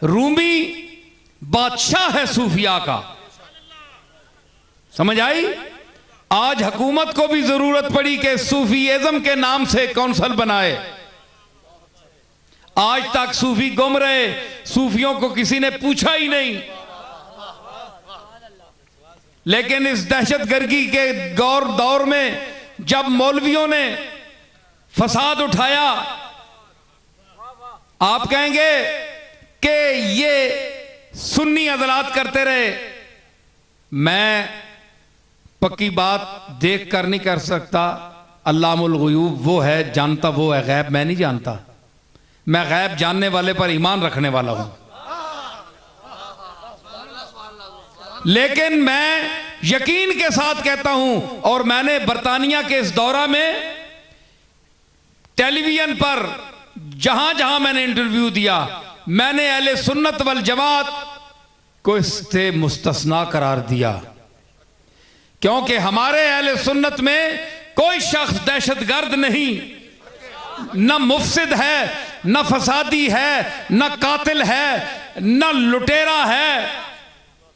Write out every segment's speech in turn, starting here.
रूमी बादशाह है सूफिया का। समझ आई? आज हुकूमत को भी जरूरत पड़ी कि सूफीइज्म के नाम से कौंसल बनाए। आज तक सूफी गुम रहे, सूफियों को किसी ने पूछा ही नहीं। लेकिन इस दहशतगर्दी के दौर में जब मौलवियों ने फसाद उठाया, आप कहेंगे कि ये सुन्नी अदालत करते रहे। मैं पक्की बात देख कर नहीं कर सकता। अल्लामुल गुयूब वो है, जानता वो है। गैब मैं नहीं जानता। मैं गैब जानने वाले पर ईमान रखने वाला हूं। लेकिन मैं यकीन के साथ कहता हूं, और मैंने बरतानिया के इस दौरा में टेलीविजन पर जहां जहां मैंने इंटरव्यू दिया, मैंने अहले सुन्नत वल जमात को इससे मुस्तस्ना करार दिया। क्योंकि हमारे अहले सुन्नत में कोई शख्स दहशतगर्द नहीं, न मुफसिद है, न फसादी है, न कातिल है, न लुटेरा है।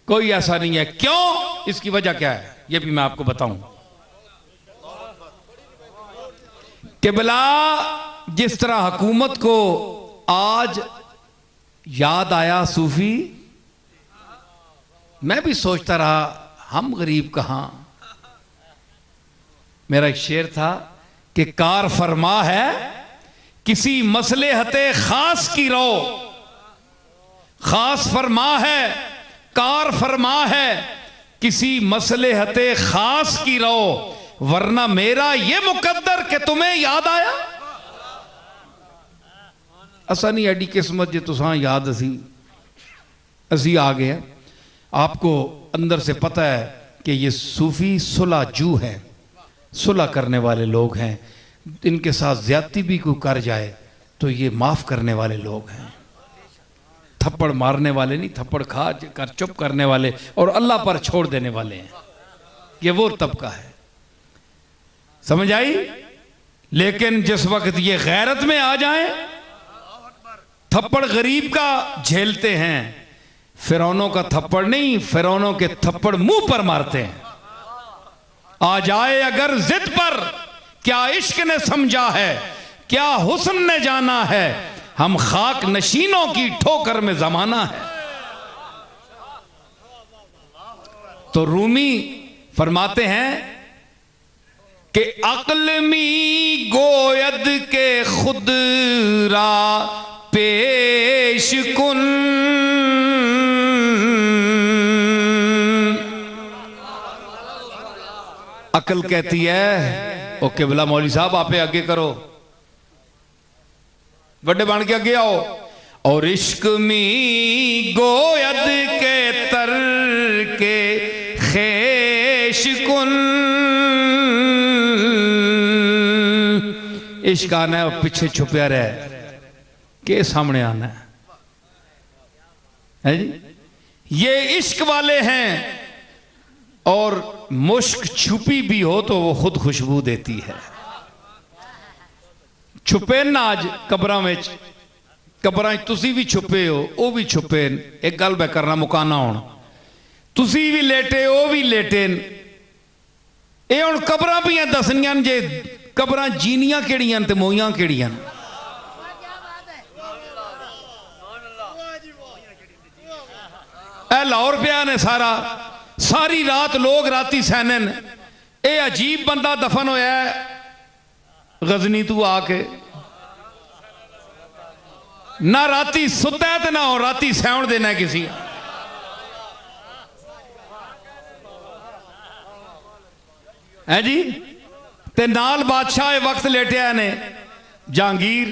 कोई ऐसा नहीं है। क्यों? इसकी वजह क्या है यह भी मैं आपको बताऊं। किबला जिस तरह हुकूमत को आज याद आया सूफी, मैं भी सोचता रहा हम गरीब कहां। मेरा एक शेर था कि कार फरमा है किसी मसलेहते खास की रो, खास फरमा है कार फरमा है किसी मसलेहते खास की रो, वरना मेरा ये मुकद्दर कि तुम्हें याद आया। असा नहीं एडी किस्मत जे तुसां याद असी आ गए। आपको अंदर से पता है कि ये सूफी सुलह जू हैं, सुलह करने वाले लोग हैं। इनके साथ ज्यादती भी कोई कर जाए तो ये माफ करने वाले लोग हैं। थप्पड़ मारने वाले नहीं, थप्पड़ खा कर चुप करने वाले और अल्लाह पर छोड़ देने वाले हैं। ये वो तबका है। समझ आई? लेकिन जिस वक्त ये गैरत में आ जाए, थप्पड़ गरीब का झेलते हैं, फिरौनों का थप्पड़ नहीं, फिरौनों के थप्पड़ मुंह पर मारते हैं। आ जाए अगर जिद पर, क्या इश्क ने समझा है, क्या हुस्न ने जाना है, हम खाक नशीनों की ठोकर में जमाना है। तो रूमी फरमाते हैं कि अक्ल मी गोयद के खुद रा पेश कुन, अकल कहती है ओ किबला मौली साहब आपे आगे करो, बड़े बन के आगे आओ। और इश्क मी गोयद के तर के खेश कुन, इश्क आना है और पीछे छुपया रहे के सामने आना है जी। ये इश्क वाले हैं। और मुश्क छुपी भी हो तो वो खुद खुशबू देती है। छुपे ना आज कब्रां में, कब्रां तुसी भी छुपे हो, वो भी छुपे। एक गल मैं करना मुकाना होना, तुसी भी लेटे वो भी लेटे। ये हुण कब्रां भी दसनियां जे कब्रां जीनियां केड़ियां ते मोइयां केड़ियां। ए लाहौर पिया ने सारा, सारी रात लोग राती सैनन। ये अजीब बंदा दफन होया गजनी तू आके, ना राती सुता है ना राती सैण देना किसी। है जी। ते नाल बादशाह वक्त लेटिया ने जहांगीर,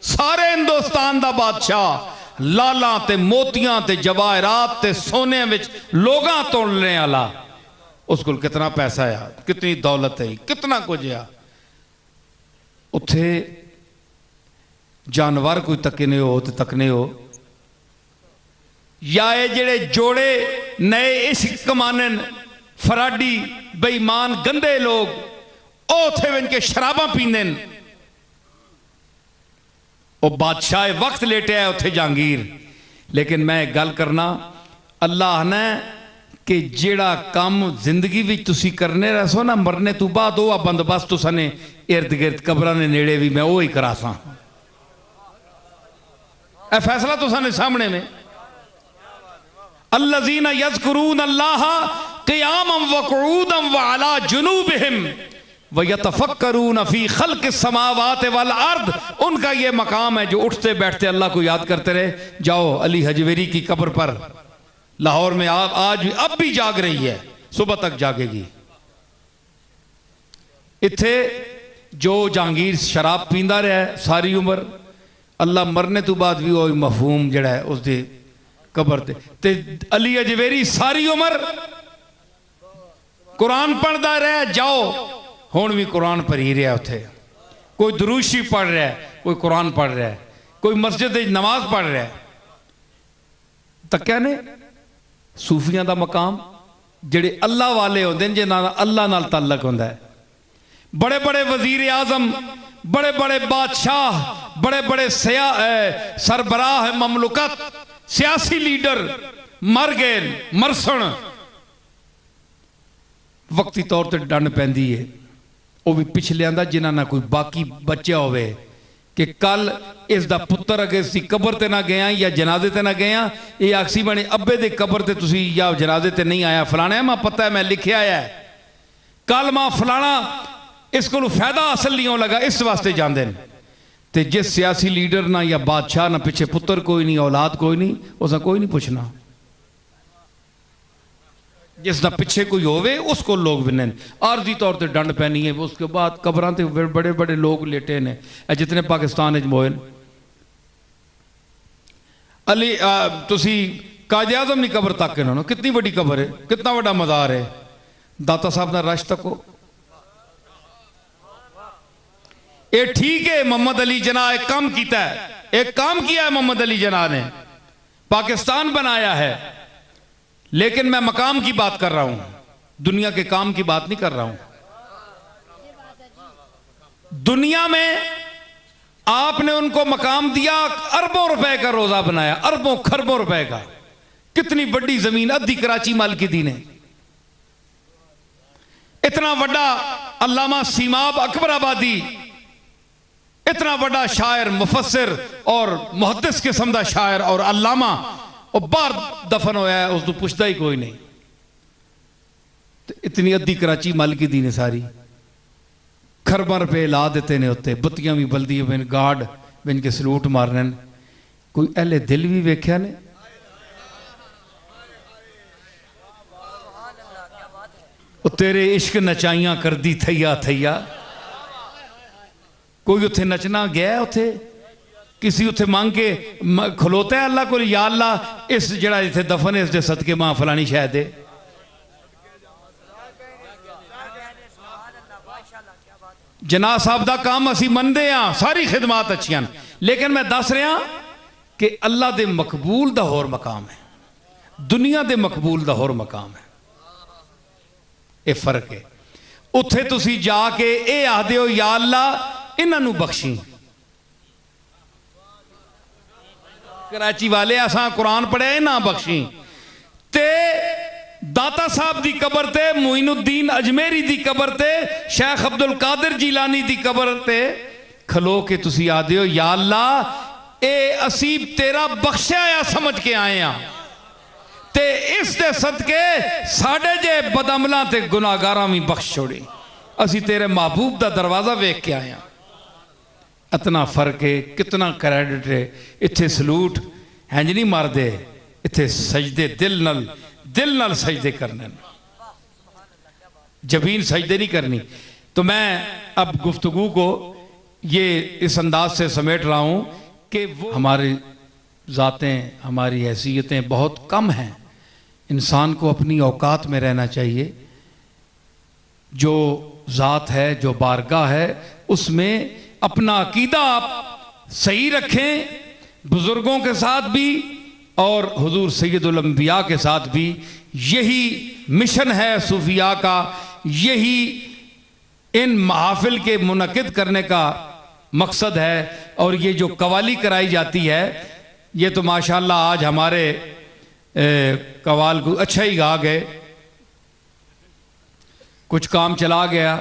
सारे हिंदुस्तान दा बादशाह, लाला ते मोतियां ते जवाहरात ते सोने विच लोगां तोड़ने वाला। उस को कितना पैसा है, कितनी दौलत है, कितना कुछ है। उत्थे जानवर कोई तकने हो तो तकने हो, या ये जेड़े जोड़े नए इश्क कमाने फराडी बेईमान गंदे लोग, उथे इनके शराबा पींदे। वो बादशाह वक्त लेटे है उथे जहांगीर, लेकिन मैं गल करना, अल्लाह ने कि जेड़ा काम जिंदगी भी तुसी करने रहो ना, मरने तो बाद वह बंदोबस्त तुसाने इर्द गिर्द कब्रां ने नेड़े भी मैं वो ही करा सा। ए फैसला तुसाने सामने में। अल्लज़ीना यज़कुरून अल्लाह क़ियामन व क़ुऊदन व अला जुनूबिहिम व यतफ़क्करून फ़ी ख़ल्क़िस समावाति वल अर्द, उनका ये मकाम है जो उठते बैठते अल्लाह को याद करते रहे। जाओ अली हजवेरी की कब्र पर लाहौर में आज भी अब भी जाग रही है, सुबह तक जागेगी। इत्थे जो जहांगीर शराब पींदा रहा है सारी उम्र, अल्लाह मरने तो बाद भी वही मफहूम जड़ा है उसकी कब्र ते अली हजवेरी सारी उम्र कुरान पढ़ता रहा। जाओ हुण भी कुरान पढ़ी रहा, उथे कोई दुरूशी पढ़ रहा है, कोई कुरान पढ़ रहा है, कोई मस्जिद नमाज पढ़ रहा है। तक्या ने सूफियां दा मकाम जेड़े अल्लाह वाले होंदे ने, जिन्हां दा अल्लाह नाल ताल्लुक होंदा है। बड़े बड़े वजीर आजम, बड़े बड़े बादशाह, बड़े बड़े सरबराह ममलुकत, सियासी लीडर मर गए, मरसन वक्ती तौर पर डंड पैंदी है। वह भी पिछलियां दा जिन्हां ना कोई बाकी बच्चा होवे कि कल इसका पुत्र अगे सी कबर ते ना गया या जनाजे ते ना गया, ये आखसी बने अब्बे दे कबर ते तुसी या जनाजे ते नहीं आया, फलाने मां पता है मैं लिखिया है, कल मां फलाना इस को फायदा हासिल नहीं हो लगा, इस वास्ते जाते हैं। तो जिस सियासी लीडर ना या बादशाह ना पिछे पुत्र कोई नहीं, औलाद कोई नहीं, उसका कोई नहीं पूछना। जिसका पिछे कोई होवे उसको लोग विने आरजी तौर पर डंड पैनी है। उसके बाद कबरां ते बड़े बड़े लोग लेटे ने, जितने पाकिस्तान मोए अली तुसी कायदे आज़म की कबर तक इन्होंने, कितनी बड़ी कबर है, कितना बड़ा मज़ार है। दाता साहब का रश तको ये ठीक है। मोहम्मद अली जना एक काम किया है, एक काम किया है मोहम्मद अली जना ने, पाकिस्तान बनाया है। लेकिन मैं मकाम की बात कर रहा हूं, दुनिया के काम की बात नहीं कर रहा हूं। दुनिया में आपने उनको मकाम दिया, अरबों रुपए का रोजा बनाया, अरबों खरबों रुपए का। कितनी बड़ी जमीन अद्धी कराची मालिकी दी ने। इतना बड़ा अल्लामा सीमाब अकबराबादी, इतना बड़ा शायर, मुफस्सिर और मुहद्दिस किस्म का शायर और अल्लामा, और बाहर दफन होया है, उसको पुछता ही कोई नहीं। तो इतनी अद्धी कराची मालिकी दी ने सारी, खरबा रुपए ला देते ने उत्ते, बत्तियां भी बलदी बिन, गार्ड बिन के सलूट मारने। कोई अहले दिल भी वेख्या ने? तेरे इश्क नचाइयां कर दी थैया थैया। कोई उथे नचना गया, उथे किसी उथे मांग के खलोता है अल्लाह को, या अल्लाह इस जड़ा इथे दफन है इसके सदके मां फलानी शायद है। जना साहब का काम असी मनते हाँ, सारी खिदमात अच्छियां, लेकिन मैं दस रहा कि अल्लाह दे मकबूल दा होर मकाम है, दुनिया दे मकबूल दा होर मकाम है। ये फर्क है। उत्थे तुसी जाके ये आखदे हो या अल्लाह इन्हां बख्शी। कराची वाले असा कुरान पढ़िया इन्हां बख्शी। ते दाता साहब की कबर ते, मोइनुद्दीन अजमेरी की कबर ते, शेख अब्दुल कादिर जीलानी की कबर ते खलो के तुसी आखदे हो या अल्लाह ए असी तेरा बख्शिया या समझ के आए हैं, ते इस दे सदके साढ़े जे बदअमलां ते गुनाहगारां भी बख्श छोड़ी। असी तेरे महबूब दा दरवाजा वेख के आए हैं। इतना फर्क है, कितना क्रेडिट है। इत्थे सलूट हैंज नहीं मारदे, इत्थे सजदे दिल नल सजदे करने, जबीन सजदे नहीं करनी। तो मैं अब गुफ्तगू को ये इस अंदाज से समेट रहा हूं कि वो हमारी ज़ातें, हमारी हैसियतें बहुत कम हैं। इंसान को अपनी औकात में रहना चाहिए। जो ज़ात है, जो बारगाह है, उसमें अपना अकीदा आप सही रखें, बुज़ुर्गों के साथ भी और हुजूर सैयदुल अंबिया के साथ भी। यही मिशन है सूफिया का, यही इन महफिल के मुनक़िद करने का मकसद है। और ये जो कवाली कराई जाती है, ये तो माशाल्लाह आज हमारे कवाल को अच्छा ही गा गए, कुछ काम चला गया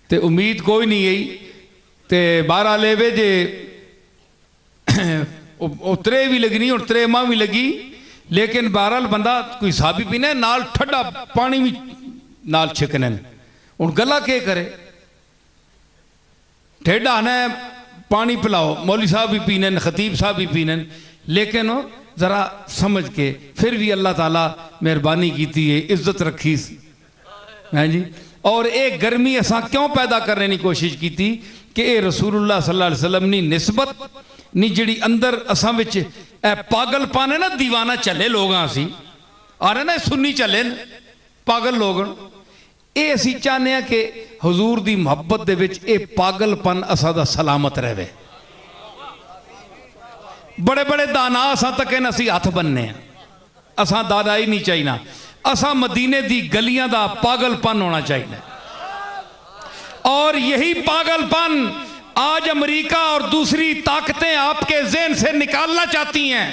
तो उम्मीद कोई नहीं गई तो 12 लेवे जे उतरे भी लगनी और त्रेमा भी लगी, लेकिन बहरहाल बंदा कोई साबी पीने नाल ठंडा पानी भी नाल छिकने हूँ गला के करे, ठेडा आना पानी पिलाओ, मौली साहब भी पीने, खतीब साहब भी पीने, लेकिन ज़रा समझ के फिर भी अल्लाह ताला मेहरबानी की है, इज्जत रखी हैं जी। और एक गर्मी असा क्यों पैदा करने की कोशिश की थी कि ये रसूलुल्लाह सल्लल्लाहु अलैहि वसल्लम नी निस्बत नी जिहड़ी अंदर असा विच पागलपन है ना, दीवाना चले लोग असी आ रहे ना, सुन्नी चले पागल लोग, ये असी चाहते हैं कि हजूर दी मुहब्बत दे विच ये पागलपन असा दा सलामत रहे। बड़े बड़े दाना असा तक असी हथ बनने, असा दादाई नहीं चाहिए, असा मदीने दी गलियां दा पागलपन होना चाहिए। और यही पागलपन आज अमेरिका और दूसरी ताकतें आपके ज़हन से निकालना चाहती हैं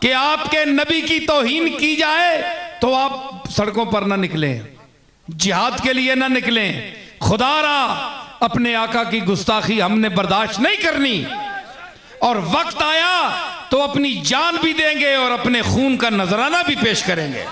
कि आपके नबी की तौहीन की जाए तो आप सड़कों पर ना निकलें, जिहाद के लिए ना निकलें। खुदारा अपने आका की गुस्ताखी हमने बर्दाश्त नहीं करनी, और वक्त आया तो अपनी जान भी देंगे और अपने खून का नजराना भी पेश करेंगे।